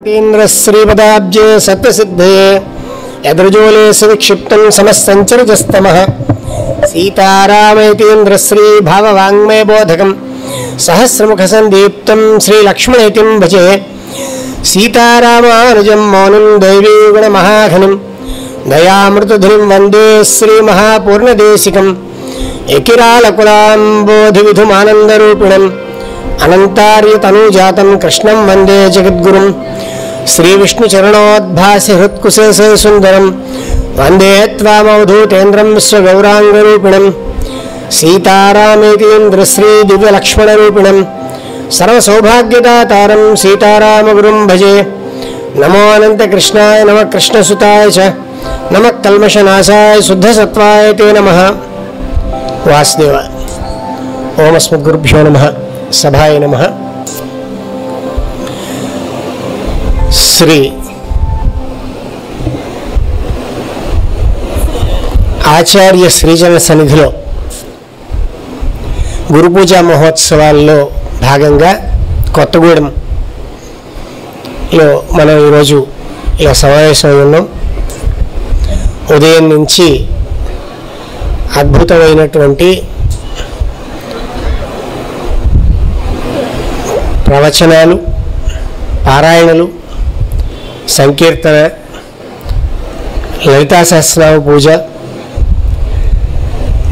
तीन्द्र श्रीपदाब्जे सत्यसिद्धे यद्रजोले सुविक्षिप्तं समस्तञ्चरजस्तमः सीतारामेतीन्द्र श्री भाववाङ्मय बोधकं सहस्रमुखसन्दीप्तं श्रीलक्ष्मणेतिं भजे सीतारामानुजं मौनं दैवी गुणमहाघनं दयामृतधुनिं वन्दे श्रीमहापूर्णदेशिकं एकिरालकुलाम्बोधिविधुमानन्दरूपिणम् अनन्तार्यतनुजातं कृष्णं वन्दे जगद्गुरुं श्रीविष्णुचरणोद्भास्य हृत्कुशे सुन्दरं वन्दे त्वामवधूतेन्द्रं विश्वगौराङ्गरूपिणं सीतारामेतीन्द्र श्रीदिव्यलक्ष्मणरूपिणं सर्वसौभाग्यदातारं सीतारामगुरुं भजे। नमो अनन्तकृष्णाय नमः कृष्णसुताय च नमः कल्मषनाशाय शुद्धसत्त्वाय ते नमः। वासुदेव ओम अस्मद्गुरुभ्यो नमः। सभाय नमः। श्री आचार्य श्रीजन सन्निधिलो गुरु पूजा महोत्सवाల్లో భాగంగా కొత్తగూడెంలో మనం ఈరోజు ఇలా సమావేశం ఉన్నాం. ఉదయం నుంచి అద్భుతమైనటువంటి ప్రవచనాలు, పారాయణలు, సంకీర్తన, లలితా సహస్రనామ పూజ,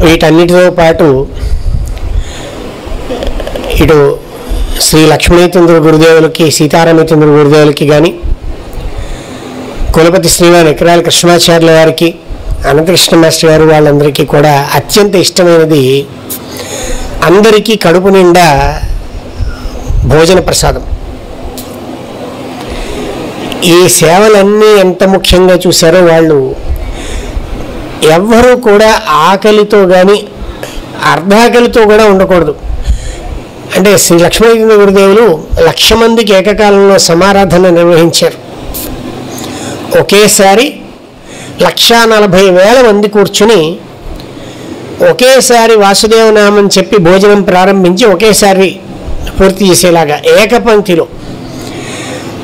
వీటన్నిటితో పాటు ఇటు శ్రీ లక్ష్మీచంద్ర గురుదేవులకి, సీతారామచంద్ర గురుదేవులకి కానీ, కులపతి శ్రీవారి ఎకరాల కృష్ణాచార్యుల వారికి, అనంతకృష్ణ మాస్టర్ గారు వాళ్ళందరికీ కూడా అత్యంత ఇష్టమైనది అందరికీ కడుపు నిండా భోజన ప్రసాదం. ఈ సేవలన్నీ ఎంత ముఖ్యంగా చూశారో వాళ్ళు ఎవ్వరూ కూడా ఆకలితో కానీ అర్ధాకలితో కూడా ఉండకూడదు. అంటే శ్రీ లక్ష్మీచంద్ర గురుదేవులు 1,00,000 మందికి ఏకకాలంలో సమారాధన నిర్వహించారు. ఒకేసారి 1,40,000 మంది కూర్చుని ఒకేసారి వాసుదేవనామం చెప్పి భోజనం ప్రారంభించి ఒకేసారి పూర్తి చేసేలాగా ఏకపంక్తిలో.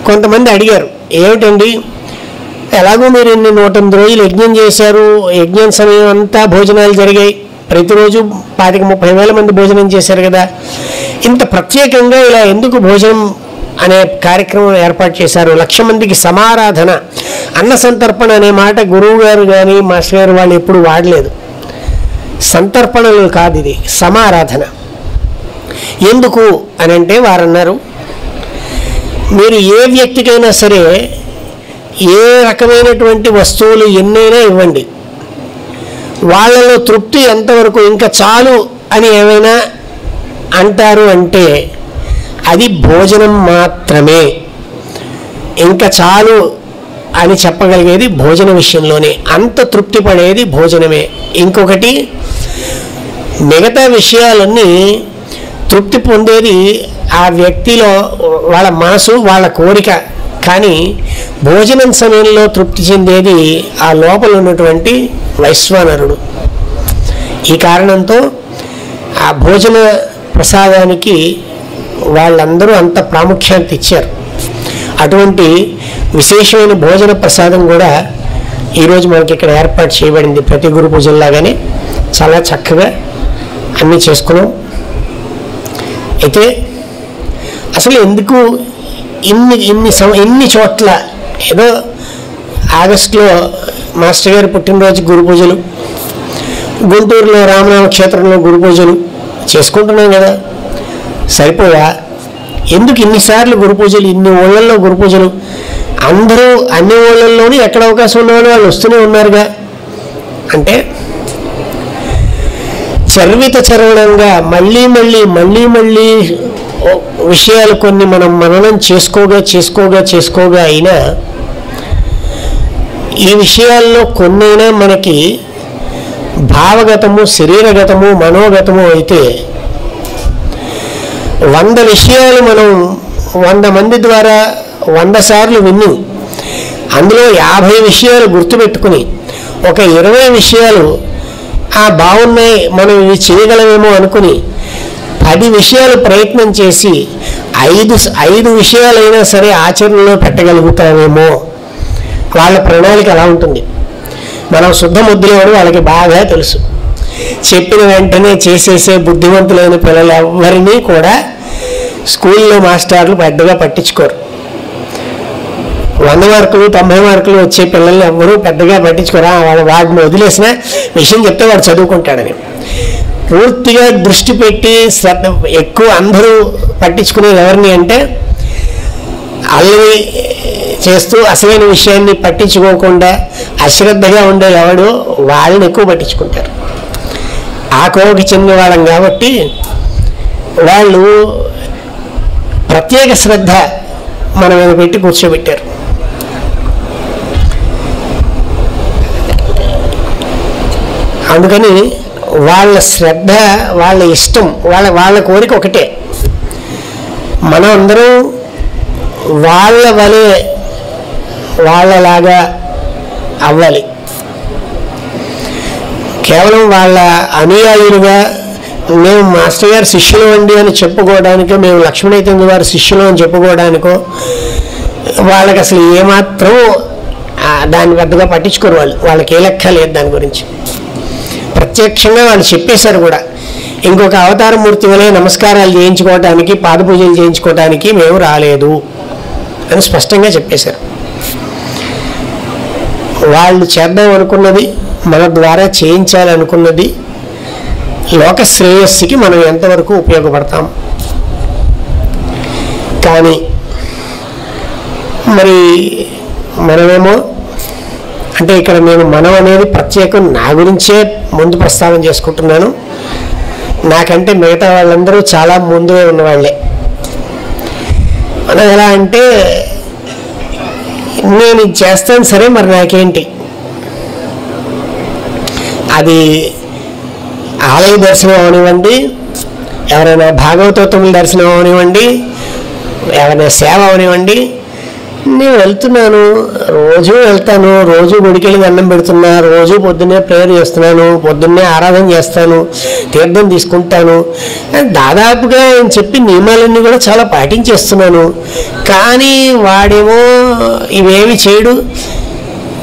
కొంతమంది అడిగారు, ఏమిటండి ఎలాగో మీరు ఇన్ని 108 రోజులు యజ్ఞం చేశారు, యజ్ఞం సమయం అంతా భోజనాలు జరిగాయి, ప్రతిరోజు 25-30 వేల మంది భోజనం చేశారు కదా, ఇంత ప్రత్యేకంగా ఇలా ఎందుకు భోజనం అనే కార్యక్రమం ఏర్పాటు చేశారు? 1,00,000 మందికి సమారాధన, అన్న సంతర్పణ అనే మాట గురువు గారు కానీ మాస్టర్ గారు వాళ్ళు ఎప్పుడు వాడలేదు. సంతర్పణలు కాదు, ఇది సమారాధన. ఎందుకు అని అంటే వారు అన్నారు, మీరు ఏ వ్యక్తికైనా సరే ఏ రకమైనటువంటి వస్తువులు ఎన్నైనా ఇవ్వండి, వాళ్ళలో తృప్తి ఎంతవరకు ఇంకా చాలు అని ఏమైనా అంటారు అంటే అది భోజనం మాత్రమే. ఇంకా చాలు అని చెప్పగలిగేది భోజన విషయంలోనే, అంత తృప్తి పడేది భోజనమే. ఇంకొకటి మిగతా విషయాలన్నీ తృప్తి పొందేది ఆ వ్యక్తిలో వాళ్ళ మనసు, వాళ్ళ కోరిక. కానీ భోజనం సమయంలో తృప్తి చెందేది ఆ లోపల ఉన్నటువంటి వైశ్వానరుడు. ఈ కారణంతో ఆ భోజన ప్రసాదానికి వాళ్ళందరూ అంత ప్రాముఖ్యత ఇచ్చారు. అటువంటి విశేషమైన భోజన ప్రసాదం కూడా ఈరోజు మనకి ఇక్కడ ఏర్పాటు చేయబడింది. ప్రతి గురు పూజల్లాగానే చాలా చక్కగా అన్నీ చేసుకున్నాం. అయితే అసలు ఎందుకు ఇన్ని చోట్ల, ఏదో ఆగస్టులో మాస్టర్ గారి పుట్టినరోజు గురు పూజలు, గుంటూరులో రామనామ క్షేత్రంలో గురు పూజలు చేసుకుంటున్నాం కదా, సరిపోయా? ఎందుకు ఇన్నిసార్లు గురు పూజలు, ఇన్ని ఊళ్ళల్లో గురు పూజలు? అందరూ అన్ని ఊళ్ళల్లోనూ ఎక్కడ అవకాశం ఉన్నవాళ్ళు వాళ్ళు వస్తూనే ఉన్నారుగా. అంటే చర్విత చరవణంగా మళ్ళీ విషయాలు కొన్ని మనం మననం చేసుకోగా అయినా ఈ విషయాల్లో కొన్నైనా మనకి భావగతము, శరీరగతము, మనోగతము అయితే 100 విషయాలు మనం 100 మంది ద్వారా 100 సార్లు విని అందులో 50 విషయాలు గుర్తుపెట్టుకుని ఒక 20 విషయాలు బాగున్నాయి మనం ఇవి చేయగలమేమో అనుకుని 10 విషయాలు ప్రయత్నం చేసి ఐదు విషయాలైనా సరే ఆచరణలో పెట్టగలుగుతామేమో. వాళ్ళ ప్రణాళిక అలా ఉంటుంది. మనం శుద్ధ ముద్దులు అని వాళ్ళకి బాగా తెలుసు. చెప్పిన వెంటనే చేసేసే బుద్ధిమంతులైన పిల్లలు ఎవరిని కూడా స్కూల్లో మాస్టర్లు పెద్దగా పట్టించుకోరు. 100 మార్కులు 90 మార్కులు వచ్చే పిల్లల్ని ఎవరూ పెద్దగా పట్టించుకోరా. వాడిని వదిలేసిన విషయం చెప్తే వాడు చదువుకుంటాడని. పూర్తిగా దృష్టి పెట్టి శ్రద్ధ ఎక్కువ అందరూ పట్టించుకునేది ఎవరిని అంటే, అల్లరి చేస్తూ అసలైన విషయాన్ని పట్టించుకోకుండా అశ్రద్ధగా ఉండే ఎవడో వాళ్ళని ఎక్కువ పట్టించుకుంటారు. ఆ కోవకి చెందిన వాళ్ళం కాబట్టి వాళ్ళు ప్రత్యేక శ్రద్ధ మన మీద పెట్టి కూర్చోబెట్టారు. అందుకని వాళ్ళ శ్రద్ధ, వాళ్ళ ఇష్టం, వాళ్ళ కోరిక ఒకటే. మనం అందరం వాళ్ళ వలె వాళ్ళలాగా అవ్వాలి. కేవలం వాళ్ళ అనుయాయులుగా మేము మాస్టర్ గారు శిష్యులు అండి అని చెప్పుకోవడానికో, మేము లక్ష్మణైతంద్ర వారి శిష్యులు అని చెప్పుకోవడానికో వాళ్ళకి అసలు ఏమాత్రం దాన్ని పెద్దగా పట్టించుకోరు. వాళ్ళకి ఏ లెక్క లేదు దాని గురించి. ప్రత్యక్షంగా వాళ్ళు చెప్పేశారు కూడా, ఇంకొక అవతారమూర్తి వలె నమస్కారాలు చేయించుకోవడానికి, పాదపూజలు చేయించుకోవడానికి మేము రాలేదు అని స్పష్టంగా చెప్పేశారు. వాళ్ళు చేద్దాం అనుకున్నది, మన ద్వారా చేయించాలనుకున్నది లోక శ్రేయస్సుకి మనం ఎంతవరకు ఉపయోగపడతాం. కానీ మరి మనమేమో అంటే ఇక్కడ నేను మనం అనేది ప్రత్యేకం నా గురించే ముందు ప్రస్తావన చేసుకుంటున్నాను. నాకంటే మిగతా వాళ్ళందరూ చాలా ముందే ఉన్నవాళ్లే. మనం ఎలా అంటే, నేను ఇది చేస్తాను సరే మరి నాకేంటి, అది ఆలయ దర్శనం అవనివ్వండి, ఎవరైనా భాగవతోత్తముల దర్శనం అవనివ్వండి, ఎవరైనా సేవ అవనివ్వండి, నేను వెళ్తున్నాను, రోజు వెళ్తాను, రోజు గుడికి వెళ్ళి దండం పెడుతున్నా, రోజు పొద్దున్నే ప్రేయర్ చేస్తున్నాను, పొద్దున్నే ఆరాధన చేస్తాను, తీర్థం తీసుకుంటాను, దాదాపుగా నేను చెప్పి నియమాలన్నీ కూడా చాలా పాటించేస్తున్నాను. కానీ వాడేమో ఇవేమి చేయడు.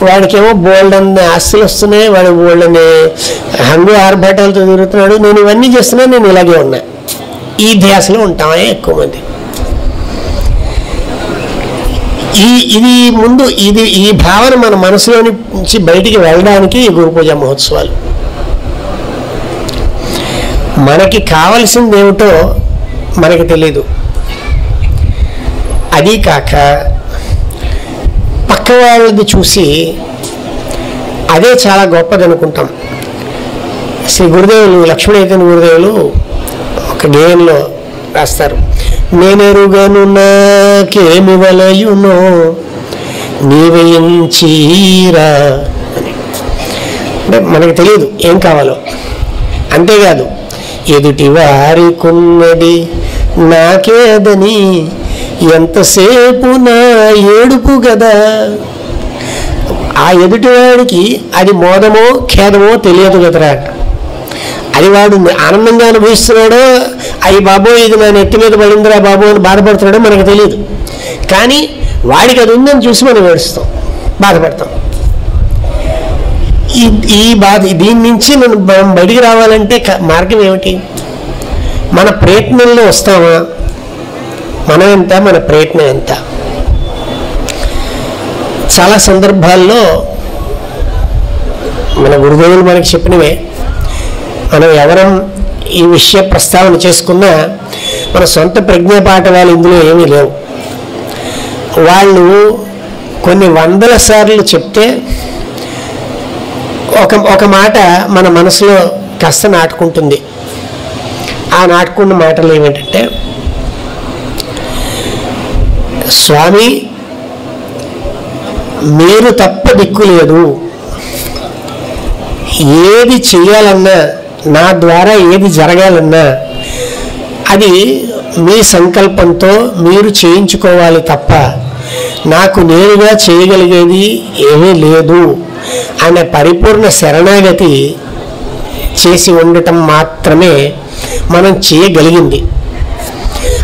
వాడికేమో బోల్డన్ని ఆస్తులు వస్తున్నాయి, వాడు బోల్డని హంగు ఆర్భాటాలతో తిరుగుతున్నాడు. నేను ఇవన్నీ చేస్తున్నాను, నేను ఇలాగే ఉన్నా. ఈ ధ్యాసలో ఉంటామే ఎక్కువ మంది. ఈ భావన మన మనసులోని నుంచి బయటికి వెళ్ళడానికి ఈ గురు పూజ మహోత్సవాలు. మనకి కావలసింది ఏమిటో మనకి తెలీదు. అది కాక పక్క వాళ్ళది చూసి అదే చాలా గొప్పది అనుకుంటాం. శ్రీ గురుదేవులు లక్ష్మణైతంద్ర గురుదేవులు ఒక గేయంలో రాస్తారు, నేనెరుగను నాకేమి వలయునో నీవేయించీరా అని. అంటే మనకు తెలియదు ఏం కావాలో. అంతేకాదు, ఎదుటి వారికున్నది నాకేదని ఎంతసేపు నా ఏడుపు కదా. ఆ ఎదుటివాడికి అది మోదమో ఖేదమో తెలియదు కదరా. అది వాడు ఆనందంగా అనుభవిస్తున్నాడో, అయ్యి బాబో ఇది నా నెత్తి మీద పడిందిరా బాబు అని బాధపడుతున్నాడో మనకు తెలియదు. కానీ వాడికి అది ఉందని చూసి మనం ఏడుస్తాం, బాధపడతాం. దీని నుంచి మనం బయటికి రావాలంటే మార్గం ఏమిటి? మన ప్రయత్నంలో వస్తామా? మనం ఎంత, మన ప్రయత్నం ఎంత? చాలా సందర్భాల్లో మన గురుదేవులు మనకి చెప్పినవే. మనం ఎవరం ఈ విషయ ప్రస్తావన చేసుకున్నా మన సొంత ప్రజ్ఞాపాఠవాలు ఇందులో ఏమీ లేవు. వాళ్ళు కొన్ని వందల సార్లు చెప్తే ఒక మాట మన మనసులో కాస్త నాటుకుంటుంది. ఆ నాటుకున్న మాటలు ఏమిటంటే, స్వామి మీరు తప్ప దిక్కు లేదు, ఏది చేయాలన్నా నా ద్వారా ఏది జరగాలన్నా అది మీ సంకల్పంతో మీరు చేయించుకోవాలి తప్ప నాకు నేరుగా చేయగలిగేది ఏమీ లేదు అనే పరిపూర్ణ శరణాగతి చేసి ఉండటం మాత్రమే మనం చేయగలిగింది.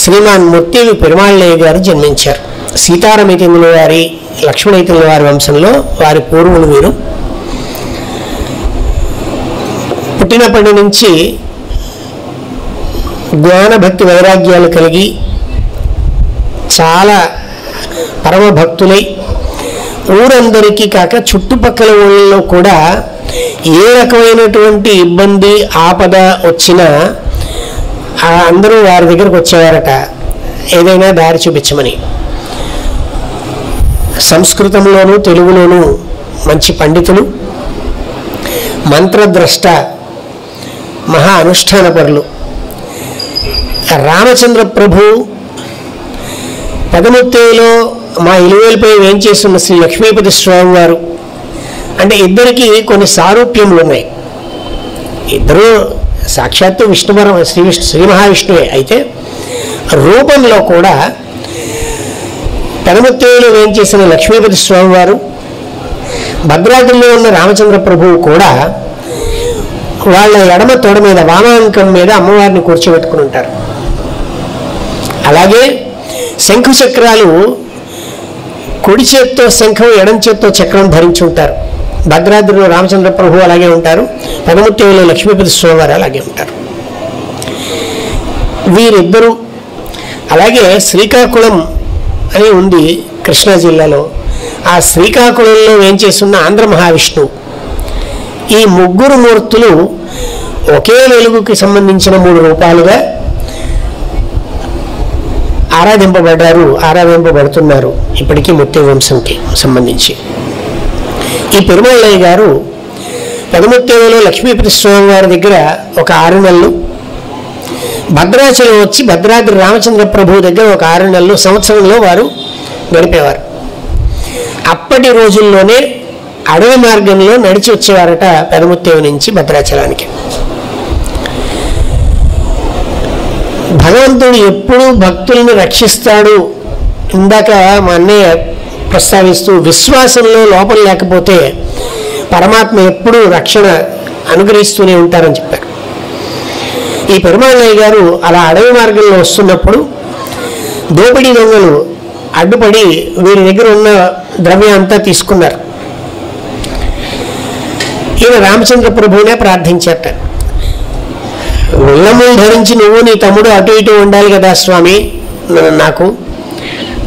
శ్రీమాన్ ముత్తేవి పెరుమాళ్ళయ్య గారు జన్మించారు. సీతారామచంద్రుల వారి, లక్ష్మణైతండ్రుల వారి వంశంలో వారి పూర్వులు వీరు. పుట్టినప్పటి నుంచి జ్ఞానభక్తి వైరాగ్యాలు కలిగి చాలా పరమభక్తులై ఊరందరికీ కాక చుట్టుపక్కల ఊళ్ళలో కూడా ఏ రకమైనటువంటి ఇబ్బంది ఆపద వచ్చినా అందరూ వారి దగ్గరకు వచ్చేవారట, ఏదైనా దారి చూపించమని. సంస్కృతంలోనూ తెలుగులోనూ మంచి పండితులు, మంత్రద్రష్ట, మహా అనుష్ఠానపరులు. రామచంద్ర ప్రభు పెదముత్తేవిలో మా ఇలువేలపై వేంచేస్తున్న శ్రీ లక్ష్మీపతి స్వామి వారు అంటే ఇద్దరికి కొన్ని సారూప్యములు ఉన్నాయి. ఇద్దరు సాక్షాత్తు శ్రీ మహావిష్ణువే. అయితే రూపంలో కూడా పెదముత్తేవిలో వేంచేసిన లక్ష్మీపతి స్వామి వారు, భద్రాద్రిలో ఉన్న రామచంద్ర ప్రభువు కూడా వాళ్ళ ఎడమ తొడ మీద వామాంకం మీద అమ్మవారిని కూర్చోబెట్టుకుని ఉంటారు. అలాగే శంఖు చక్రాలు కుడి చేత్తో శంఖం, ఎడం చేత్తో చక్రం ధరించి ఉంటారు. భద్రాద్రిలో రామచంద్ర ప్రభు అలాగే ఉంటారు, పెదముత్తేవిలో లక్ష్మీపతి స్వామి వారు అలాగే ఉంటారు. వీరిద్దరూ అలాగే శ్రీకాకుళం అని ఉంది కృష్ణా జిల్లాలో. ఆ శ్రీకాకుళంలో వేంచేస్తున్న ఆంధ్ర మహావిష్ణువు. ఈ ముగ్గురు మూర్తులు ఒకే వెలుగుకి సంబంధించిన 3 రూపాలుగా ఆరాధింపబడుతున్నారు ఇప్పటికీ ముత్తేవి వంశంకి సంబంధించి. ఈ పెరుమాళ్ళయ్య గారు పెదముత్తేవిలో లక్ష్మీపతి స్వామి వారి దగ్గర ఒక 6 నెలలు, భద్రాచలం వచ్చి భద్రాద్రి రామచంద్ర ప్రభు దగ్గర ఒక 6 నెలలు, సంవత్సరంలో వారు గడిపేవారు. అప్పటి రోజుల్లోనే అడవి మార్గంలో నడిచి వచ్చేవారట పెదముత్తేవి నుంచి భద్రాచలానికి. భగవంతుడు ఎప్పుడూ భక్తులను రక్షిస్తాడు. ఇందాక మా అన్నయ్య ప్రస్తావిస్తూ విశ్వాసంలో లోపం లేకపోతే పరమాత్మ ఎప్పుడూ రక్షణ అనుగ్రహిస్తూనే ఉంటారని చెప్పారు. ఈ పెరుమాళ్ళయ్య గారు అలా అడవి మార్గంలో వస్తున్నప్పుడు దోపిడీ దొంగలు అడ్డుపడి వీరి దగ్గర ఉన్న ద్రవ్యం అంతా తీసుకున్నారు. ఈయన రామచంద్ర ప్రభువునే ప్రార్థించారట, ఉల్లములు ధరించి నువ్వు నీ తమ్ముడు అటు ఇటు ఉండాలి కదా స్వామి, నాకు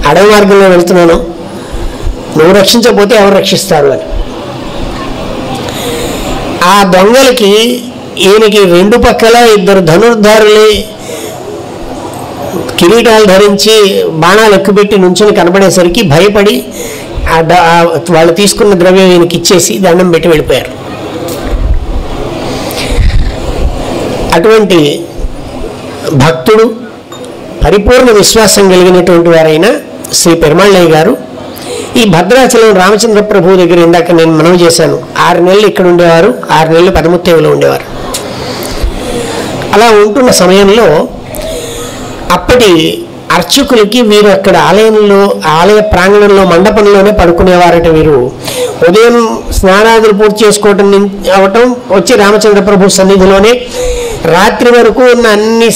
అడవి మార్గంలో వెళ్తున్నాను, నువ్వు రక్షించకపోతే ఎవరు రక్షిస్తారు అని. ఆ దొంగలకి ఈయనకి 2 పక్కల 2 ధనుర్ధారులే కిరీటాలు ధరించి బాణాలు ఎక్కుపెట్టి నుంచుని కనబడేసరికి భయపడి వాళ్ళు తీసుకున్న ద్రవ్యం ఈయనకి ఇచ్చేసి దండం పెట్టి వెళ్ళిపోయారు. అటువంటి భక్తుడు, పరిపూర్ణ విశ్వాసం కలిగినటువంటి వారైన శ్రీ పెరుమాళ్ళయ్య గారు ఈ భద్రాచలం రామచంద్ర ప్రభు దగ్గర ఇందాక నేను మనవి చేశాను, 6 నెలలు ఇక్కడ ఉండేవారు, 6 నెలలు పెదముత్తేవిలో ఉండేవారు. అలా ఉంటున్న సమయంలో అప్పటి అర్చకులకి వీరు అక్కడ ఆలయ ప్రాంగణంలో మండపంలోనే పడుకునేవారట. వీరు ఉదయం స్నానాదులు పూర్తి చేసుకోవటం అవటం, వచ్చి రామచంద్ర ప్రభు సన్నిధిలోనే రాత్రి వరకు ఉన్న అన్ని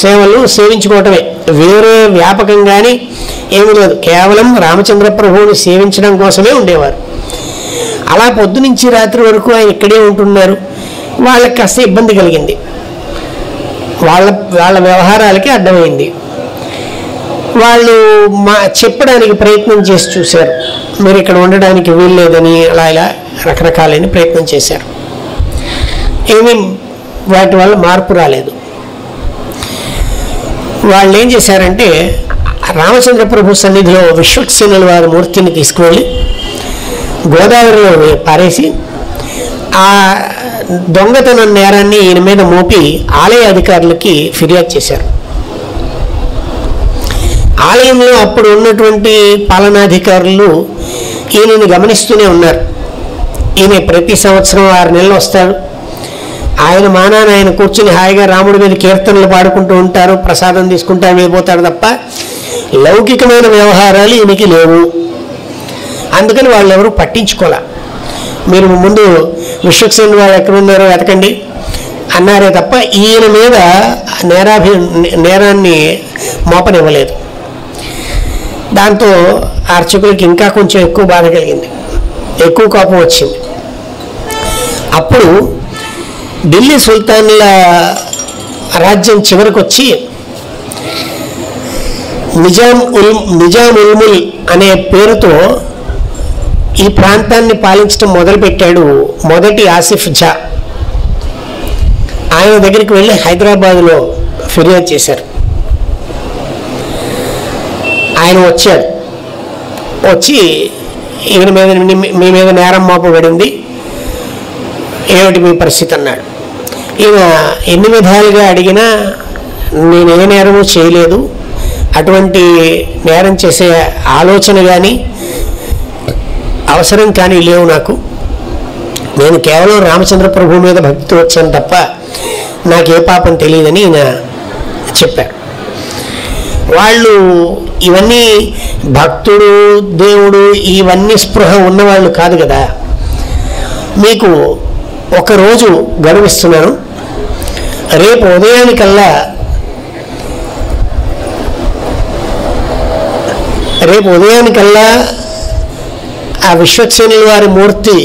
సేవలు సేవించుకోవటమే, వేరే వ్యాపకంగానే ఏమీ లేదు. కేవలం రామచంద్ర ప్రభువుని సేవించడం కోసమే ఉండేవారు. అలా పొద్దు నుంచి రాత్రి వరకు ఆయన ఇక్కడే ఉంటున్నారు. వాళ్ళకి కాస్త ఇబ్బంది కలిగింది, వాళ్ళ వ్యవహారాలకి అడ్డమైంది. వాళ్ళు చెప్పడానికి ప్రయత్నం చేసి చూశారు, మీరు ఇక్కడ ఉండడానికి వీల్లేదని, అలా ఇలా రకరకాలైన ప్రయత్నం చేశారు. ఏమీ వాటి వల్ల మార్పు రాలేదు. వాళ్ళు ఏం చేశారంటే రామచంద్ర ప్రభు సన్నిధిలో విశ్వక్సేనుల వారి మూర్తిని తీసుకువెళ్ళి గోదావరిలో పారేసి ఆ దొంగతనం నేరాన్ని ఈయన మీద మోపి ఆలయ అధికారులకి ఫిర్యాదు చేశారు. ఆలయంలో అప్పుడు ఉన్నటువంటి పాలనాధికారులు ఈయనని గమనిస్తూనే ఉన్నారు. ఈయన ప్రతి సంవత్సరం 6 నెలలు వస్తాడు, ఆయన మానాన ఆయన కూర్చుని హాయిగా రాముడి మీద కీర్తనలు పాడుకుంటూ ఉంటారు, ప్రసాదం తీసుకుంటారు, వెళ్ళిపోతాడు తప్ప లౌకికమైన వ్యవహారాలు ఈయనకి లేవు. అందుకని వాళ్ళు ఎవరు పట్టించుకోలే. మీరు ముందు విశ్వక్సేనుల వారు ఎక్కడ ఉన్నారో వెతకండి అన్నారే తప్ప ఈయన మీద నేరాన్ని మోపనివ్వలేదు. దాంతో అర్చకులకి ఇంకా కొంచెం ఎక్కువ బాధ కలిగింది, ఎక్కువ కోపం వచ్చింది. అప్పుడు ఢిల్లీ సుల్తాన్ల రాజ్యం చివరికి వచ్చి నిజాం ఉల్ అనే పేరుతో ఈ ప్రాంతాన్ని పాలించడం మొదలుపెట్టాడు మొదటి ఆసిఫ్ జా. ఆయన దగ్గరికి వెళ్ళి హైదరాబాద్లో ఫిర్యాదు చేశారు. ఆయన వచ్చాడు, వచ్చి ఈయన మీద మీ మీద నేరం మోపబడింది, ఏమిటి మీ పరిస్థితి అన్నాడు. ఈయన ఎన్ని విధాలుగా అడిగినా నేను ఏ నేరము చేయలేదు, అటువంటి నేరం చేసే ఆలోచన కానీ అవసరం కానీ లేవు నాకు, నేను కేవలం రామచంద్ర ప్రభు మీద భక్తితో వచ్చాను తప్ప నాకే పాపం తెలియదని ఈయన చెప్పారు. వాళ్ళు ఇవన్నీ భక్తుడు దేవుడు ఇవన్నీ స్పృహ ఉన్నవాళ్ళు కాదు కదా, మీకు ఒకరోజు గడువిస్తున్నాను, రేపు ఉదయానికల్లా ఆ విశ్వక్సేనుల వారి మూర్తి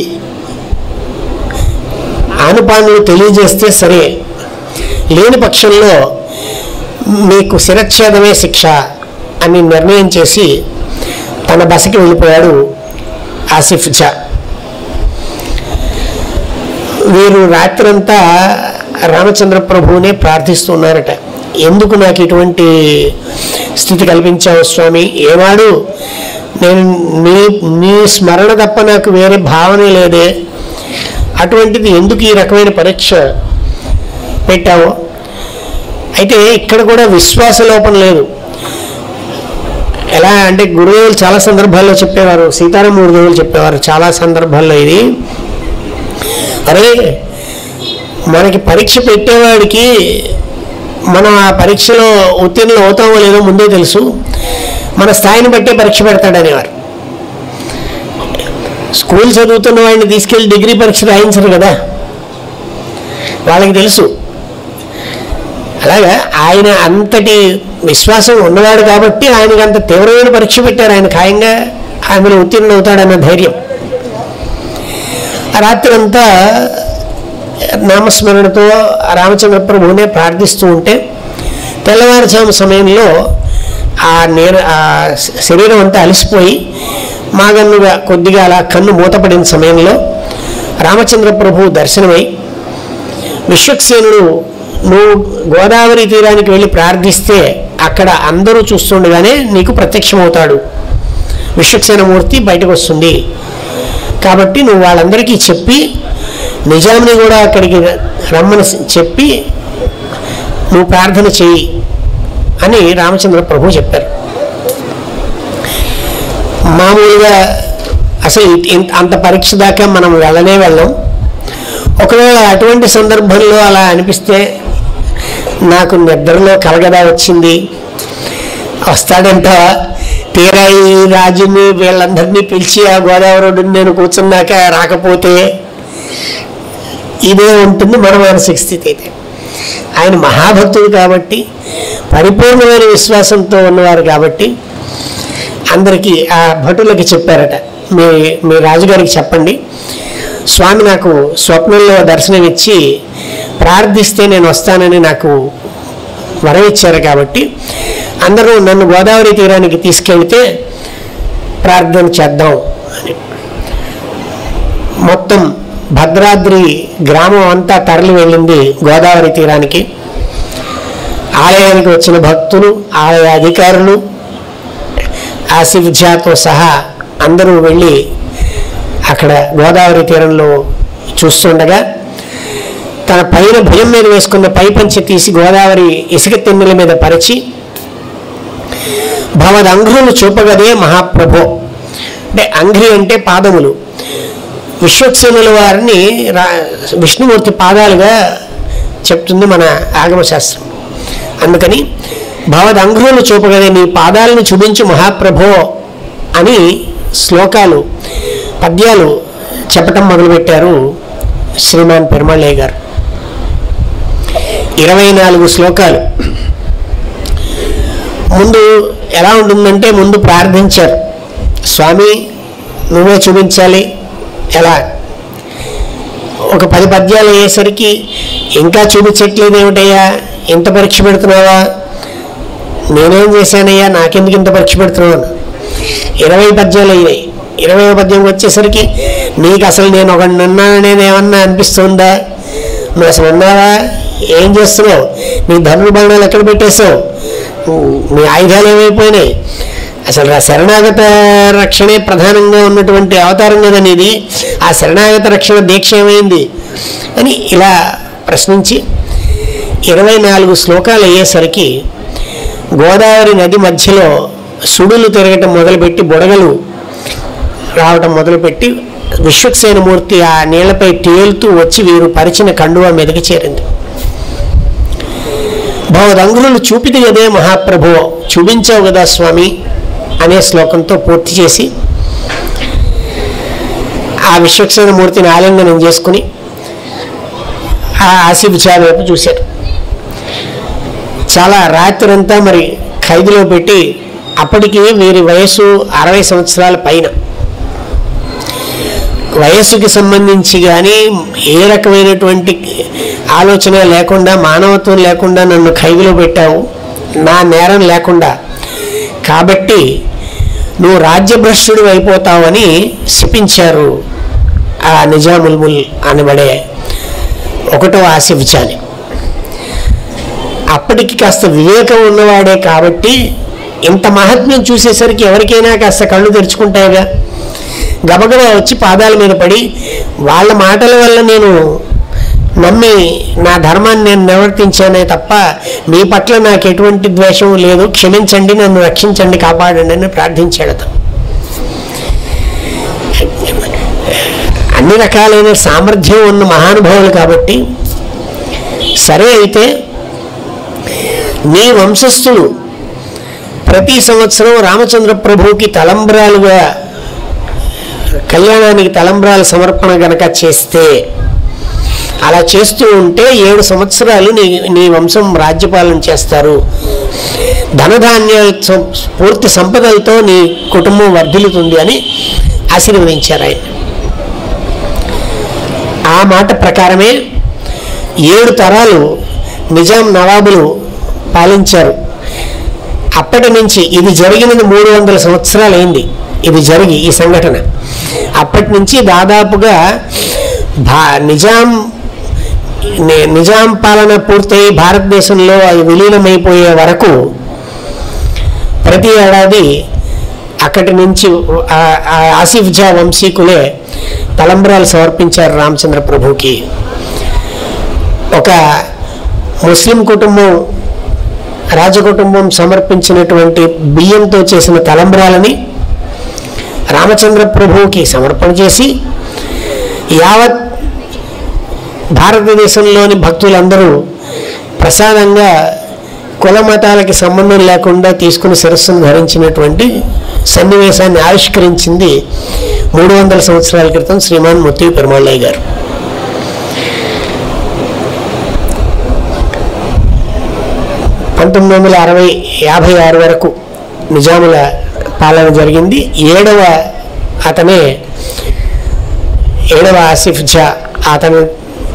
ఆనుపానులు తెలియజేస్తే సరే, లేని పక్షంలో మీకు శిరచ్ఛేదమే శిక్ష అని నిర్ణయం చేసి తన బసకి వెళ్ళిపోయాడు ఆసిఫ్ జా. వీరు రాత్రంతా రామచంద్ర ప్రభువునే ప్రార్థిస్తున్నారట. ఎందుకు నాకు ఇటువంటి స్థితి కల్పించావు స్వామి, ఏనాడు నేను నీ స్మరణ తప్ప నాకు వేరే భావనే లేదే, అటువంటిది ఎందుకు ఈ రకమైన పరీక్ష పెట్టావు. అయితే ఇక్కడ కూడా విశ్వాస లోపం లేదు. ఎలా అంటే గురుదేవులు చాలా సందర్భాల్లో చెప్పేవారు, సీతారామ గురుదేవులు చెప్పేవారు చాలా సందర్భాల్లో, ఇది అరే మనకి పరీక్ష పెట్టేవాడికి మనం ఆ పరీక్షలో ఉత్తీర్ణులు అవుతామో లేదో ముందే తెలుసు, మన స్థాయిని బట్టే పరీక్ష పెడతాడనేవారు. స్కూల్ చదువుతున్న వాడిని తీసుకెళ్ళి డిగ్రీ పరీక్ష రాయించరు కదా, వాళ్ళకి తెలుసు. అలాగా ఆయన అంతటి విశ్వాసం ఉన్నవాడు కాబట్టి ఆయనకు అంత తీవ్రమైన పరీక్ష పెట్టారు. ఆయన ఖాయంగా ఆమెను ఉత్తీర్ణులు అవుతాడన్న ధైర్యం. రాత్రి అంతా నామస్మరణతో రామచంద్ర ప్రభువునే ప్రార్థిస్తూ ఉంటే తెల్లవారుజాము సమయంలో ఆ శరీరం అంతా అలసిపోయి మాగన్నుగా కొద్దిగా అలా కన్ను మూతపడిన సమయంలో రామచంద్ర ప్రభువు దర్శనమై, విశ్వక్సేనుడు నువ్వు గోదావరి తీరానికి వెళ్ళి ప్రార్థిస్తే అక్కడ అందరూ చూస్తుండగానే నీకు ప్రత్యక్షమవుతాడు, విశ్వక్సేనమూర్తి బయటకు వస్తుంది, కాబట్టి నువ్వు వాళ్ళందరికీ చెప్పి నిజాంని కూడా అక్కడికి రమ్మని చెప్పి నువ్వు ప్రార్థన చెయ్యి అని రామచంద్ర ప్రభు చెప్పారు. మామూలుగా అసలు అంత పరీక్ష దాకా మనం వెళ్ళం. ఒకవేళ అటువంటి సందర్భంలో అలా అనిపిస్తే నాకు నిద్రలో కలగదా వచ్చింది వస్తాడంట, తీరా ఈ రాజుని వీళ్ళందరినీ పిలిచి ఆ గోదావరి నేను కూర్చున్నాక రాకపోతే ఇదే ఉంటుంది మన మానసిక స్థితి. అయితే ఆయన మహాభక్తుడు కాబట్టి, పరిపూర్ణమైన విశ్వాసంతో ఉన్నవారు కాబట్టి అందరికీ ఆ భటులకి చెప్పారట, మీ రాజుగారికి చెప్పండి, స్వామి నాకు స్వప్నంలో దర్శనం ఇచ్చి ప్రార్థిస్తే నేను వస్తానని నాకు వరం ఇచ్చారు, కాబట్టి అందరూ నన్ను గోదావరి తీరానికి తీసుకెళ్తే ప్రార్థన చేద్దాం అని. మొత్తం భద్రాద్రి గ్రామం అంతా తరలి వెళ్ళింది గోదావరి తీరానికి. ఆలయానికి వచ్చిన భక్తులు, ఆలయ అధికారులు, ఆసిఫ్ జాతో సహా అందరూ వెళ్ళి అక్కడ గోదావరి తీరంలో చూస్తుండగా తన పైన భుజం మీద వేసుకున్న పైపంచె తీసి గోదావరి ఇసుక తెన్నెల మీద పరిచి, భవద్ అంఘ్రులు చూపగదే మహాప్రభో, అంటే అంఘ్రి అంటే పాదములు, విశ్వక్సేనుల వారిని విష్ణుమూర్తి పాదాలుగా చెప్తుంది మన ఆగమశాస్త్రం. అందుకని భవద్ అంఘ్రులు చూపగదే నీ పాదాలను చూపించు మహాప్రభో అని శ్లోకాలు పద్యాలు చెప్పటం మొదలుపెట్టారు శ్రీమాన్ పెరుమాళయ్య గారు. 24 శ్లోకాలు. ముందు ఎలా ఉంటుందంటే, ముందు ప్రార్థించారు, స్వామి నువ్వే చూపించాలి ఎలా. ఒక 10 పద్యాలు అయ్యేసరికి ఇంకా చూపించట్లేదు ఏమిటయ్యా, ఇంత పరీక్ష పెడుతున్నావా, నేనేం చేశానయ్యా, నాకెందుకు ఇంత పరీక్ష పెడుతున్నాను. 20 పద్యాలు అయ్యాయి. 20వ పద్యంకి వచ్చేసరికి నీకు అసలు నేను ఒకటి అన్నాననేది ఏమన్నా అనిపిస్తుందా, నువ్వు అసలు ఉన్నావా, ఏం చేస్తున్నావు, నీ ధనుర్బాణాలు ఎక్కడ పెట్టేశావు, నీ ఆయుధాలు ఏమైపోయినాయి, అసలు ఆ శరణాగత రక్షణే ప్రధానంగా ఉన్నటువంటి అవతారం కదా నీది, ఆ శరణాగత రక్షణ దీక్ష ఏమైంది అని ఇలా ప్రశ్నించి 24 శ్లోకాలు అయ్యేసరికి గోదావరి నది మధ్యలో సుడులు తిరగటం మొదలుపెట్టి, బుడగలు రావటం మొదలుపెట్టి, విశ్వక్సేనమూర్తి ఆ నీళ్లపై తేలుతూ వచ్చి వీరు పరిచిన కండువా మీదకి చేరింది. భవదంగులు చూపిది కదే మహాప్రభు, చూపించావు కదా స్వామి అనే శ్లోకంతో పూర్తి చేసి ఆ విశ్వక్సేనమూర్తిని ఆలింగనం చేసుకుని ఆ ఆసిఫ్ వైపు చూశారు. చాలా రాత్రంతా మరి ఖైదులో పెట్టి, అప్పటికి వీరి వయసు 60 సంవత్సరాల పైన. వయస్సుకి సంబంధించి కానీ ఏ రకమైనటువంటి ఆలోచన లేకుండా, మానవత్వం లేకుండా నన్ను ఖైదులో పెట్టావు, నా నేరం లేకుండా, కాబట్టి నువ్వు రాజ్యభ్రష్టుడు అయిపోతావని శపించారు ఆ నిజాముల్ ముల్ అనబడే 1వ ఆసిఫ్ జాని. అప్పటికి కాస్త వివేకం ఉన్నవాడే కాబట్టి ఇంత మహాత్మ్యం చూసేసరికి ఎవరికైనా కాస్త కళ్ళు తెరుచుకుంటాయిగా. గబగబా వచ్చి పాదాల మీద పడి, వాళ్ళ మాటల వల్ల నేను నమ్మి నా ధర్మాన్ని నేను నివర్తించానే తప్ప మీ పట్ల నాకు ఎటువంటి ద్వేషం లేదు, క్షమించండి, నన్ను రక్షించండి, కాపాడండి అని ప్రార్థించాడు అతను. అన్ని రకాలైన సామర్థ్యం ఉన్న మహానుభావులు కాబట్టి, సరే అయితే నీ వంశస్థులు ప్రతి సంవత్సరం రామచంద్ర ప్రభువుకి తలంబ్రాలుగా, కళ్యాణానికి తలంబ్రాల సమర్పణ గనక చేస్తే, అలా చేస్తూ ఉంటే 7 సంవత్సరాలు నీ వంశం రాజ్యపాలన చేస్తారు, ధనధాన్యాల పూర్తి సంపదలతో నీ కుటుంబం వర్ధిల్లుతుంది అని ఆశీర్వదించారు ఆయన. ఆ మాట ప్రకారమే 7 తరాలు నిజాం నవాబులు పాలించారు. అప్పటి నుంచి, ఇది జరిగినది 300 సంవత్సరాలు అయింది ఇది జరిగి, ఈ సంఘటన. అప్పటి నుంచి దాదాపుగా నిజాం పాలన పూర్తయి భారతదేశంలో అది విలీనమైపోయే వరకు ప్రతి ఏడాది అక్కడి నుంచి ఆసిఫ్ జా వంశీకులే తలంబ్రాలు సమర్పించారు రామచంద్ర ప్రభుకి. ఒక ముస్లిం కుటుంబం, రాజకుటుంబం సమర్పించినటువంటి బియ్యంతో చేసిన తలంబ్రాలని రామచంద్ర ప్రభువుకి సమర్పణ చేసి, యావత్ భారతదేశంలోని భక్తులందరూ ప్రసాదంగా కుల మతాలకి సంబంధం లేకుండా తీసుకుని శిరస్సును ధరించినటువంటి సన్నివేశాన్ని ఆవిష్కరించింది 300 సంవత్సరాల క్రితం శ్రీమాన్ ముత్తి పెరుమాళ్ళయ్య గారు. (1956 వరకు నిజాముల పాలన జరిగింది. 7వ ఆసిఫ్ జా అతని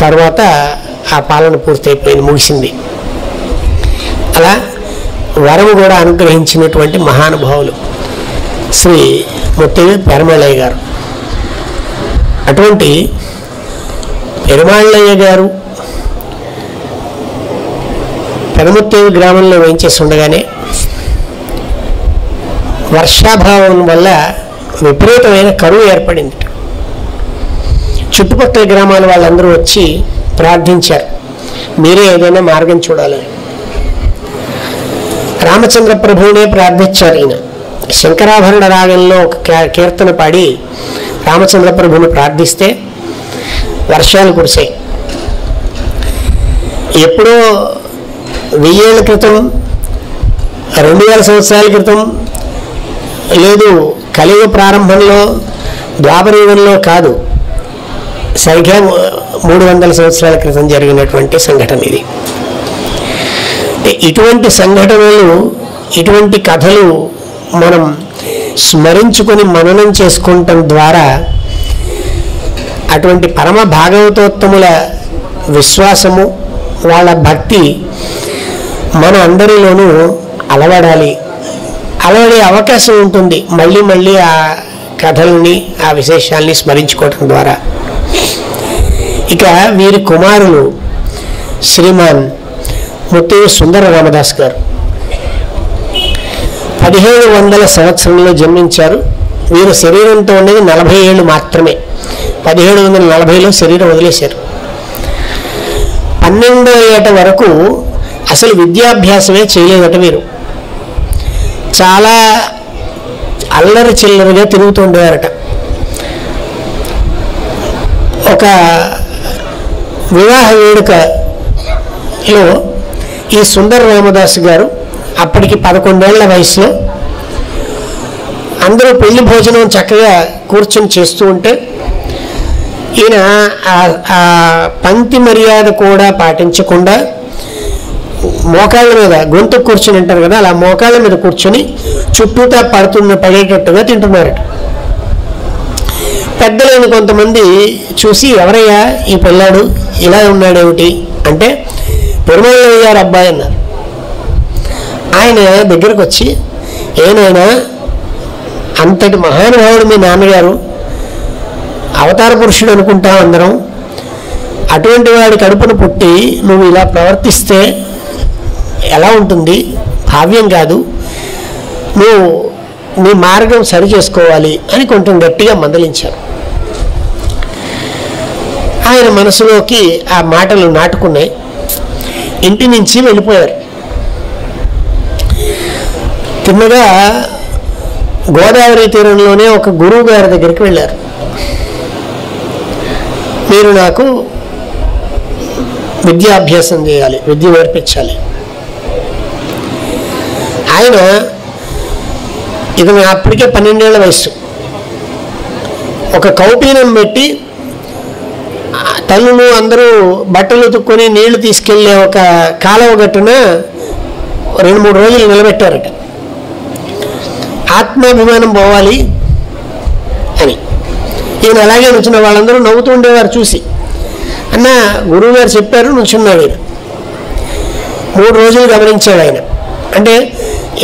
తర్వాత ఆ పాలన పూర్తయిపోయింది, ముగిసింది. అలా వరము కూడా అనుగ్రహించినటువంటి మహానుభావులు శ్రీ ముత్తి పెరుమాళ్ళయ్య గారు. అటువంటి పెరుమాళ్ళయ్య గారు పెదముత్తేవి గ్రామంలో వేయించేసి ఉండగానే వర్షాభావం వల్ల విపరీతమైన కరువు ఏర్పడింది. చుట్టుపక్కల గ్రామాల వాళ్ళందరూ వచ్చి ప్రార్థించారు, మీరే ఏదైనా మార్గం చూడాలని. రామచంద్ర ప్రభువునే ప్రార్థించారు. ఈయన శంకరాభరణ రాగంలో ఒక కీర్తన పాడి రామచంద్ర ప్రభువుని ప్రార్థిస్తే వర్షాలు కురిసాయి. ఎప్పుడో 1000 ఏళ్ల క్రితం, 2000 సంవత్సరాల క్రితం, లేదు కలియుగ ప్రారంభంలో, ద్వాపరయుగంలో కాదు, సరిగ్గా 300 సంవత్సరాల క్రితం జరిగినటువంటి సంఘటన ఇది. ఇటువంటి సంఘటనలు, ఇటువంటి కథలు మనం స్మరించుకొని మననం చేసుకుంటం ద్వారా అటువంటి పరమ భాగవతోత్తముల విశ్వాసము, వాళ్ళ భక్తి మన అందరిలోనూ అలవడే అవకాశం ఉంటుంది. మళ్ళీ మళ్ళీ ఆ కథల్ని, ఆ విశేషాల్ని స్మరించుకోవటం ద్వారా. ఇక వీరి కుమారులు శ్రీమాన్ ముత్తయ్య సుందర రామదాస్ గారు 1700 సంవత్సరంలో జన్మించారు. వీరు శరీరంతో ఉండేది 40 ఏళ్ళు మాత్రమే. 1740లో శరీరం వదిలేశారు. 12వ ఏట వరకు అసలు విద్యాభ్యాసమే చేయలేదట వీరు. చాలా అల్లరి చిల్లరిగా తిరుగుతూ ఉండేవారట. ఒక వివాహ వేడుకలో ఈ సుందర రామదాస్ గారు అప్పటికి 11 ఏళ్ల వయసులో అందరూ పెళ్లి భోజనం చక్కగా కూర్చొని చేస్తూ ఉంటే ఈయన ఆ పంక్తి మర్యాద కూడా పాటించకుండా మోకాళ్ళ మీద, గొంతు కూర్చొని అంటారు కదా, అలా మోకాళ్ళ మీద కూర్చొని చుట్టూతా పడేటట్టుగా తింటున్నారట. పెద్దలైన కొంతమంది చూసి, ఎవరయ్యా ఈ పిల్లాడు ఇలా ఉన్నాడేమిటి అంటే, పెరుమాళయ్య గారు అబ్బాయి అన్నారు. ఆయన దగ్గరకు వచ్చి, ఏనాయనా అంతటి మహానుభావుడు మీ నాన్నగారు, అవతార పురుషుడు అనుకుంటాం అందరం, అటువంటి వాడి కడుపును పుట్టి నువ్వు ఇలా ప్రవర్తిస్తే ఎలా ఉంటుంది, భావ్యం కాదు, నువ్వు నీ మార్గం సరి చేసుకోవాలి అని కొంచెం గట్టిగా మందలించారు. ఆయన మనసులోకి ఆ మాటలు నాటుకున్నాయి. ఇంటి నుంచి వెళ్ళిపోయారు. తిన్నగా గోదావరి తీరంలోనే ఒక గురువు గారి దగ్గరికి వెళ్ళారు. మీరు నాకు విద్యాభ్యాసం చేయాలి, విద్య నేర్పించాలి. ఆయన ఇది అప్పటికే 12 ఏళ్ల వయసు. ఒక కౌపీనం పెట్టి తల్లులు అందరూ బట్టలు ఉతుక్కొని నీళ్లు తీసుకెళ్లే ఒక కాలువ గట్టున 2-3 రోజులు నిలబెట్టారట. ఆత్మాభిమానం పోవాలి అని. ఈయన అలాగే నుంచున్న వాళ్ళందరూ నవ్వుతూ ఉండేవారు చూసి. అన్న గురువు గారు చెప్పారు, నుంచున్నాడు ఈయన. 3 రోజులు గమనించాడు ఆయన. అంటే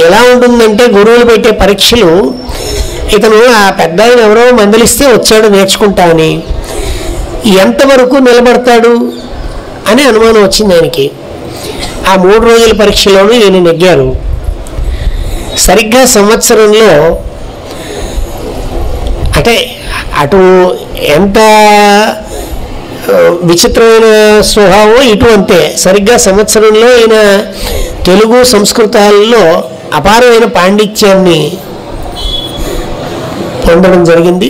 ఎలా ఉంటుందంటే, గురువులు పెట్టే పరీక్షలు, ఇతను ఆ పెద్ద ఆయన ఎవరో మందలిస్తే వచ్చాడు నేర్చుకుంటా అని, ఎంతవరకు నిలబడతాడు అని అనుమానం వచ్చింది ఆయనకి. ఆ 3 రోజుల పరీక్షలోనూ ఈయన నెగ్గారు. సరిగ్గా సంవత్సరంలో, అంటే అటు ఎంత విచిత్రమైన స్వభావం ఇటు అంతే. సరిగ్గా సంవత్సరంలో ఈయన తెలుగు సంస్కృతాల్లో అపారమైన పాండిత్యాన్ని పొందడం జరిగింది.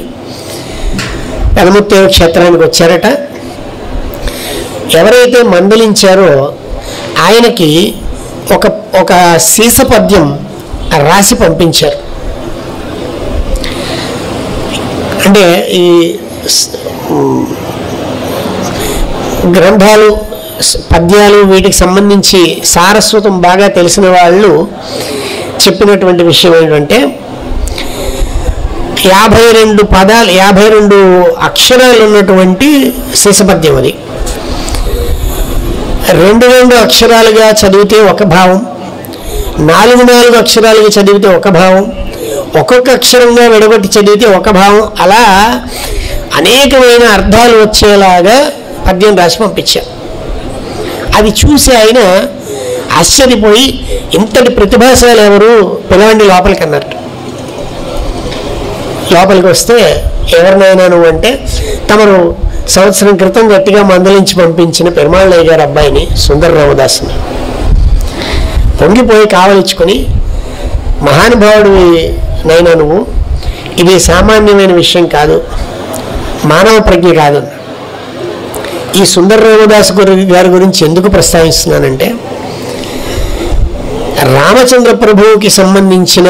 పెదముత్తేరు క్షేత్రానికి వచ్చారట. ఎవరైతే మందలించారో ఆయనకి ఒక సీసపద్యం రాసి పంపించారు. అంటే ఈ గ్రంథాలు, పద్యాలు, వీటికి సంబంధించి సారస్వతం బాగా తెలిసిన వాళ్ళు చెప్పినటువంటి విషయం ఏంటంటే, 52 అక్షరాలు ఉన్నటువంటి శేషపద్యం అది. 2 అక్షరాలుగా చదివితే ఒక భావం, 4 అక్షరాలుగా చదివితే ఒక భావం, ఒక్కొక్క అక్షరంగా విడగొట్టి చదివితే ఒక భావం, అలా అనేకమైన అర్థాలు వచ్చేలాగా పద్యం రాసి పంపించారు. అది చూసి ఆయన ఆశ్చర్యపోయి, ఇంతటి ప్రతిభాశాలు ఎవరు, పిలవండి లోపలికి అన్నట్టు. లోపలికి వస్తే, ఎవరినైనా నువ్వు అంటే, తమరు సంవత్సరం క్రితం గట్టిగా మందలించి పంపించిన పెరుమాళయ్య గారి అబ్బాయిని, సుందర రామదాస్ని. పొంగిపోయి కావలించుకొని, మహానుభావుడివి నైనా నువ్వు, ఇది సామాన్యమైన విషయం కాదు, మానవ ప్రజ్ఞ కాదు. ఈ సుందర రామదాస్ గారి గురించి ఎందుకు ప్రస్తావిస్తున్నానంటే, రామచంద్ర ప్రభువుకి సంబంధించిన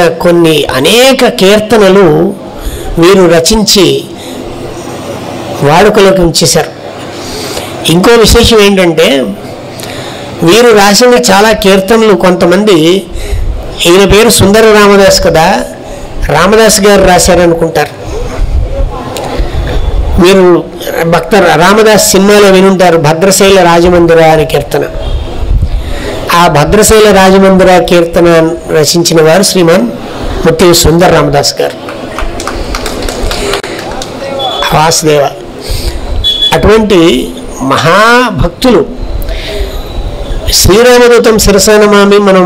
అనేక కీర్తనలు వీరు రచించి వాడుకలోకి ఉంచేశారు. ఇంకో విశేషం ఏంటంటే, వీరు రాసిన చాలా కీర్తనలు కొంతమంది, ఈయన పేరు సుందర రామదాస్ కదా, రామదాస్ గారు రాశారనుకుంటారు. మీరు భక్త రామదాస్ సినిమాలో వినుంటారు భద్రశైల రాజమందిర అనే కీర్తన. ఆ భద్రశైల రాజమందిర కీర్తన రచించిన వారు శ్రీమాన్ ముత్తి సుందర రామదాస్ గారు, వాసుదేవ. అటువంటి మహాభక్తులు శ్రీరామదూతం శిరసానమామి మనం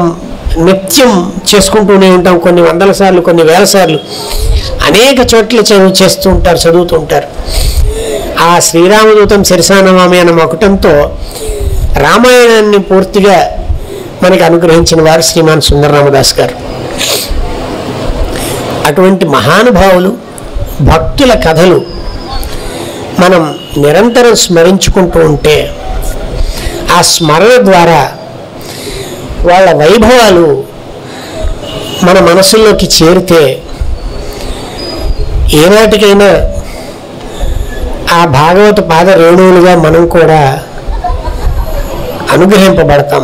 నిత్యం చేసుకుంటూనే ఉంటాం. కొన్ని వందల సార్లు, కొన్ని వేల సార్లు, అనేక చోట్ల చేస్తూ ఉంటారు, చదువుతూ ఉంటారు. ఆ శ్రీరామదూతం శిరసానమామి అన్న మకుటంతో రామాయణాన్ని పూర్తిగా మనకి అనుగ్రహించిన వారు శ్రీమాన్ సుందర రామదాస్ గారు. అటువంటి మహానుభావులు భక్తుల కథలు మనం నిరంతరం స్మరించుకుంటూ ఉంటే, ఆ స్మరణ ద్వారా వాళ్ళ వైభవాలు మన మనసుల్లోకి చేరితే ఏనాటికైనా ఆ భాగవత పాద రేణువులుగా మనం కూడా అనుగ్రహింపబడతాం.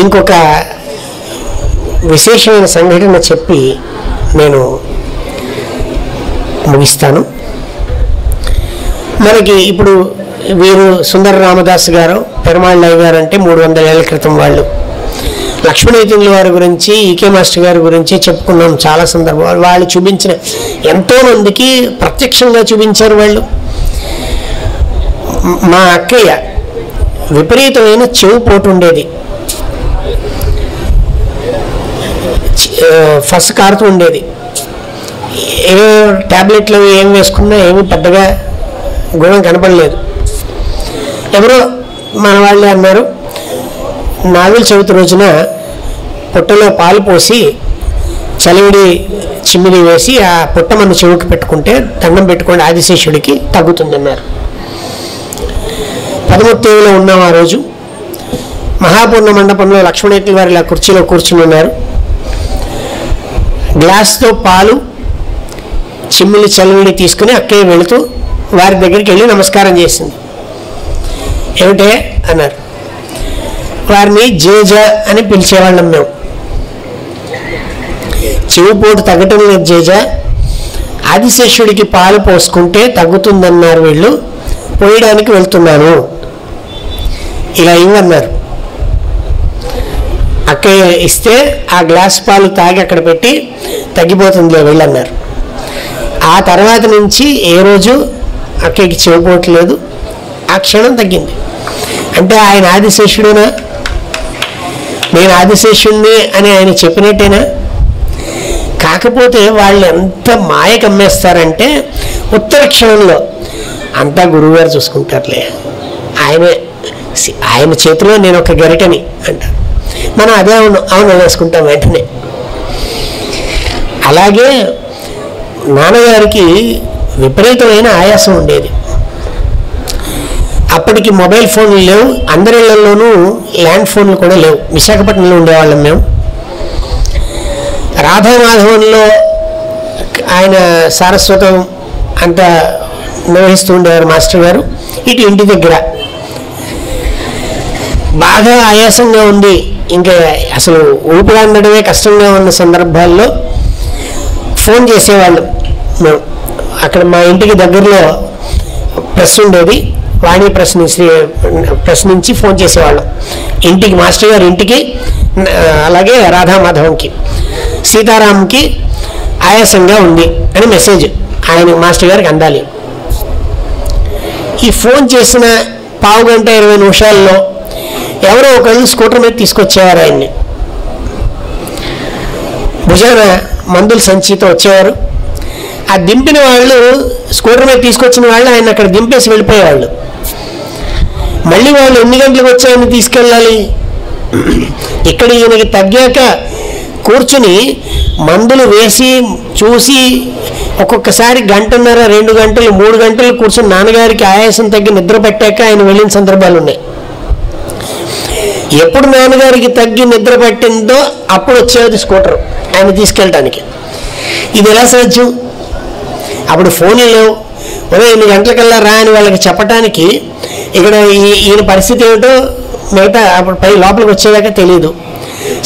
ఇంకొక విశేషమైన సంఘటన చెప్పి నేను ముగిస్తాను. మనకి ఇప్పుడు వీరు సుందర రామదాస్ గారు, పెరుమాళ్ళయ్య గారు అంటే 300 ఏళ్ల క్రితం వాళ్ళు. లక్ష్మణీతుల వారి గురించి, ఈకే మాస్టర్ గారి గురించి చెప్పుకున్నాం చాలా సందర్భాలు. వాళ్ళు చూపించిన ఎంతోమందికి ప్రత్యక్షంగా చూపించారు వాళ్ళు. మా అక్కయ్య విపరీతమైన చెవు పోటు ఉండేది, ఫస్ట్ కారుతూ ఉండేది. ఏ ట్యాబ్లెట్లు ఏం వేసుకున్నా ఏమీ పెద్దగా గుణం కనపడలేదు. ఎవరో మన వాళ్ళే అన్నారు, నాగుల చవితి రోజున పుట్టలో పాలు పోసి చలివిడి చిమ్మిడి వేసి ఆ పుట్ట మన చెవుకి పెట్టుకుంటే, దండం పెట్టుకోండి ఆదిశేషుడికి తగ్గుతుందన్నారు. పదముత్తేవులో ఉన్నాం ఆ రోజు. మహాపూర్ణ మండపంలో లక్ష్మణేతుల వారి ఇలా కుర్చీలో కూర్చుని ఉన్నారు. గ్లాస్తో పాలు చిమ్మిలి చలివిడి తీసుకుని అక్కయ్య వెళుతూ వారి దగ్గరికి వెళ్ళి నమస్కారం చేసింది. ఏమిటే అన్నారు. వారిని జేజ అని పిలిచేవాళ్ళం మేము. చెవుపోటు తగ్గటం లేదు జేజ, ఆదిశేషుడికి పాలు పోసుకుంటే తగ్గుతుందన్నారు వీళ్ళు, పోయడానికి వెళ్తున్నాను ఇలా ఇవ్వన్నారు. అక్కయ్య ఇస్తే ఆ గ్లాస్ పాలు తాగి అక్కడ పెట్టి తగ్గిపోతుందిలే వెళ్ళన్నారు. ఆ తర్వాత నుంచి ఏ రోజు అక్కడికి చెవిపోవట్లేదు, ఆ క్షణం తగ్గింది. అంటే ఆయన ఆదిశేషుడేనా, నేను ఆదిశేషుడిని అని ఆయన చెప్పినట్టేనా? కాకపోతే వాళ్ళు ఎంత మాయ కమ్మేస్తారంటే ఉత్తర క్షణంలో అంతా గురువుగారు చూసుకుంటారులే, ఆయన చేతిలో నేను ఒక గరిటని అంటారు, మనం అదే అవును వేసుకుంటాం వెంటనే. అలాగే నాన్నగారికి విపరీతమైన ఆయాసం ఉండేది. అప్పటికి మొబైల్ ఫోన్లు లేవు, అందరి ఇళ్లలోనూ ల్యాండ్ ఫోన్లు కూడా లేవు. విశాఖపట్నంలో ఉండేవాళ్ళం మేము. రాధామాధవంలో ఆయన సారస్వతం అంతా నిర్వహిస్తూ ఉండేవారు మాస్టర్ గారు. ఇటు ఇంటి దగ్గర బాగా ఆయాసంగా ఉంది, ఇంకా అసలు ఊపిరాడడమే కష్టంగా ఉన్న సందర్భాల్లో ఫోన్ చేసేవాళ్ళం మేము. అక్కడ మా ఇంటికి దగ్గరలో ప్రెస్ ఉండేది, వాణి ప్రెస్ నుంచి ఫోన్ చేసేవాళ్ళం ఇంటికి, మాస్టర్ గారి ఇంటికి, అలాగే రాధామాధవంకి. సీతారాంకి ఆయాసంగా ఉంది అని మెసేజ్ ఆయన మాస్టర్ గారికి అందాలి. ఈ ఫోన్ చేసిన పావు గంట 20 నిమిషాల్లో ఎవరో ఒకళ్ళు స్కూటర్ మీద తీసుకొచ్చేవారు ఆయన్ని. భుజాన మందుల సంచితో వచ్చేవారు. ఆ దింపిన వాళ్ళు, స్కూటర్ మీద తీసుకొచ్చిన వాళ్ళు ఆయన అక్కడ దింపేసి వెళ్ళిపోయేవాళ్ళు. మళ్ళీ వాళ్ళు ఎన్ని గంటలకు వచ్చి ఆయన తీసుకెళ్ళాలి? ఇక్కడ ఈయనకి తగ్గాక కూర్చుని మందులు వేసి చూసి ఒక్కొక్కసారి 1.5, 2 గంటలు, 3 గంటలు కూర్చొని నాన్నగారికి ఆయాసం తగ్గి నిద్ర పెట్టాక ఆయన వెళ్ళిన సందర్భాలు ఉన్నాయి. ఎప్పుడు నాన్నగారికి తగ్గి నిద్ర పట్టిందో అప్పుడు వచ్చేది స్కూటర్ ఆయన తీసుకెళ్ళడానికి. ఇది ఎలా సాధ్యం? అప్పుడు ఫోన్లు లేవు. 8 గంటలకల్లా రా అని వాళ్ళకి చెప్పడానికి ఇక్కడ ఈయన పరిస్థితి ఏమిటో మిగతా అప్పుడు పై లోపలికి వచ్చేదాకా తెలియదు.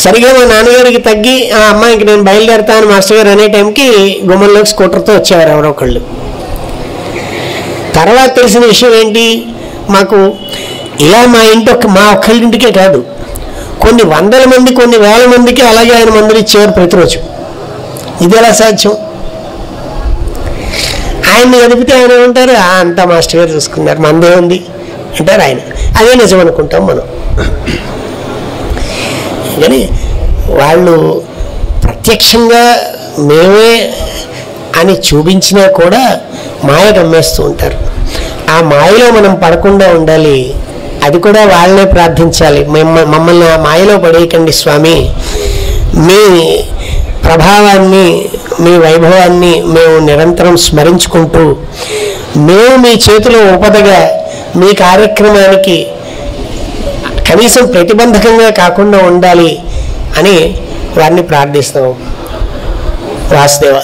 సరిగా మా నాన్నగారికి తగ్గి ఆ అమ్మాయికి నేను బయలుదేరుతాను మాస్టర్ గారు అనే టైంకి గుమ్మంలోకి స్కూటర్తో వచ్చేవారు ఎవరో ఒకళ్ళు. తర్వాత తెలిసిన విషయం ఏంటి, మాకు ఇలా మా ఒక్కళ్ళింటికే కాదు, కొన్ని వందల మంది కొన్ని వేల మందికి అలాగే ఆయన మందులు ఇచ్చేవారు ప్రతిరోజు. ఇది ఎలా సాధ్యం? ఆయన్ని చదివితే ఆయన ఏమంటారు, అంతా మాస్టర్ గారు చూసుకున్నారు, మందే ఉంది అంటారు ఆయన. అదే నిజం అనుకుంటాం మనం. కానీ వాళ్ళు ప్రత్యక్షంగా మేమే అని చూపించినా కూడా మాయ గమ్మేస్తూ ఉంటారు. ఆ మాయలో మనం పడకుండా ఉండాలి. అది కూడా వాళ్ళనే ప్రార్థించాలి, మమ్మల్ని ఆ మాయలో పడేయకండి స్వామి, మీ ప్రభావాన్ని మీ వైభవాన్ని మేము నిరంతరం స్మరించుకుంటూ మేము మీ చేతిలో ఉపదగా మీ కార్యక్రమానికి కనీసం ప్రతిబంధకంగా కాకుండా ఉండాలి అని వారిని ప్రార్థిస్తాం. వాసుదేవ.